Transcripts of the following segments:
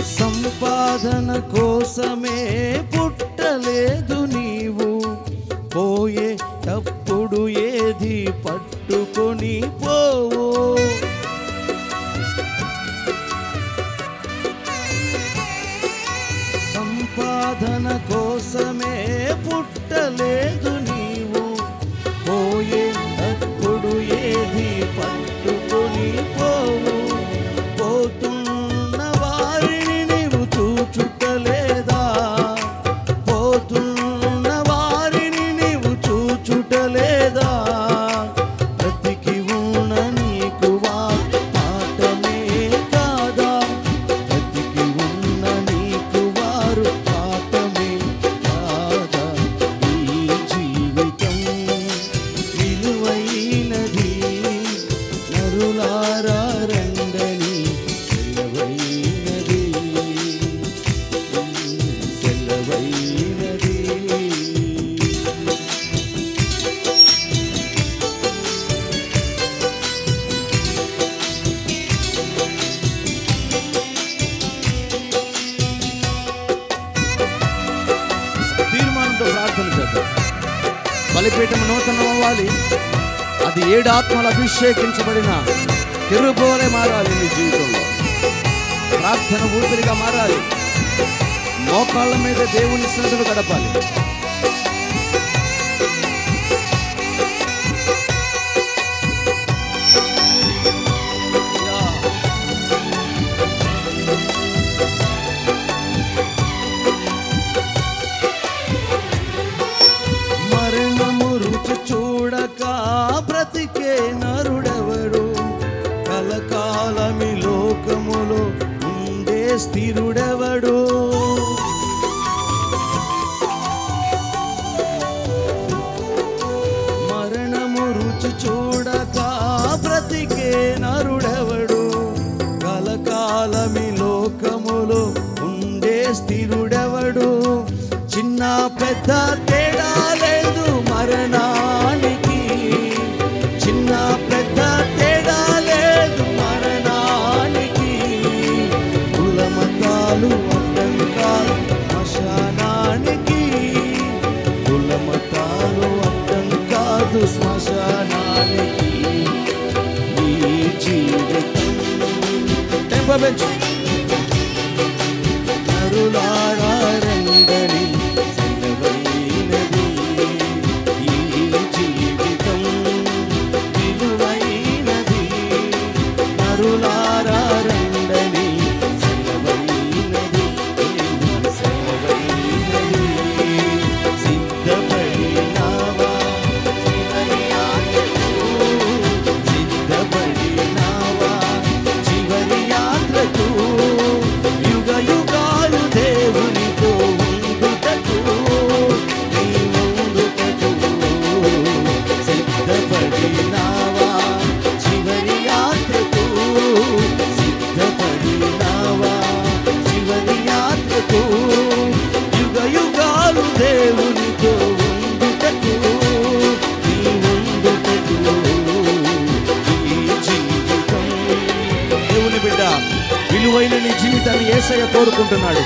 సంపాదన కోసమే పుట్టలేదు నీవు, పోయేటప్పుడు ఏది పట్టుకొని పోవు. సంపాదన కోసమే పుట్టలేదు నీవు, పోయేటప్పుడు ఏది పట్టుకొని పోవు. పోతున్న వారిని నీవు చూచుటలేదా, పోతున్న వారిని నీవు చూచుటలేదా, బ్రతికి ఉన్న నీకు పాఠమే కాదా, బ్రతికి ఉన్న నీకు వారు పాఠమే కాదా. ఈ జీవితం విలువైనది, నరులారా రండని సెలవైనది, సెలవైనది. తీర్మానంతో ప్రార్థన చేద్దాం. బలిపీఠం నూతనం అవ్వాలి. అది 7 ఆత్మలు అభిషేకించబడిన కెరూబులే మారాలి. నీ జీవితంలో ప్రార్థన ఊపిరిగా మారాలి. మోకాళ్ళ మీద దేవుని సన్నిధిలో గడపాలి. మరణము రుచి చూడక బ్రతికే నరుడెవడు, కలకాలమి లోకములో ఉండే స్థిరుడెవడు. మరణము రుచి చూడక బ్రతికే నరుడెవడు, కలకాలమి లోకములో ఉండే స్థిరుడెవడు. చిన్న పెద్ద తేడా లేదు మరణానికి, చిన్న పెద్ద తేడా లేదు మరణానికి. కులమతాలు అడ్డంకాలు శ్మశానానికి, కులమతాలు అడ్డం కాదు శ్మశానానికి. ఈ జీవితం టెంపబెంచు నరులారా రండని సెలవైనది. ఈ జీవితం విలువైనది, నరులారా రండని సెలవైనది, సెలవైనది. సిద్ధపడినావా చివరి యాత్రకు, సిద్ధపడినావా చివరి యాత్రకు. యుగ యుగాలు దేవునితో ఉండుటకు, నీ ఉండుటకు. సిద్ధపడినావా చివరి యాత్రకు, సిద్ధపడినావా చివరి యాత్రకు. యుగ యుగాలు దేవునితో ఉండుటకు, నీ ఉండుటకు. ఈ జీవితం దేవుని బిడ్డ, విలువైన నీ జీవితాన్ని యేసయ్య కోరుకుంటున్నాడు.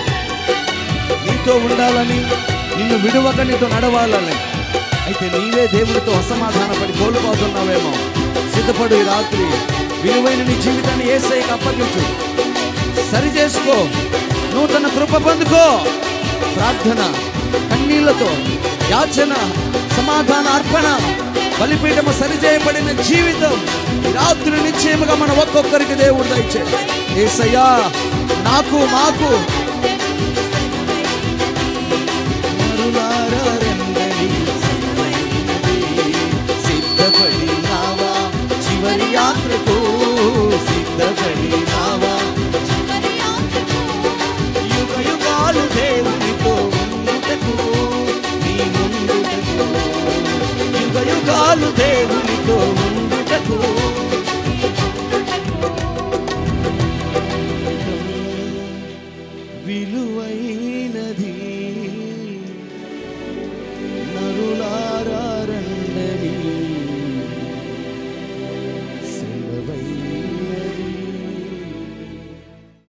నీతో ఉండాలని, నిన్ను విడువక నీతో నడవాలని. అయితే నీవే దేవునితో అసమాధానపడి కోల్పోతున్నావేమో. సిద్ధపడు. ఈ రాత్రి విలువైన నీ జీవితాన్ని యేసయ్యకు అప్పగించు. సరి చేసుకో. నూతన కృప పొందుకో. ప్రార్థన, కన్నీళ్లతో యాచన, సమాధాన అర్పణ, బలిపీఠము సరిచేయబడిన జీవితం ఈ రాత్రి నిశ్చయముగా మన ఒక్కొక్కరికి దేవుడు దయచేయండి. యేసయ్యా, నాకు మాకు నరులారా రండని సెలవైనది. సిద్ధపడినావా చివరి యాత్రకు, సిద్ధపడినావా యుగ యుగాలు దేవునితో ఉండుటకు, నీ ఉండుటకు. యుగ యుగాలు దేవునితో ఉండుటకు. విలువై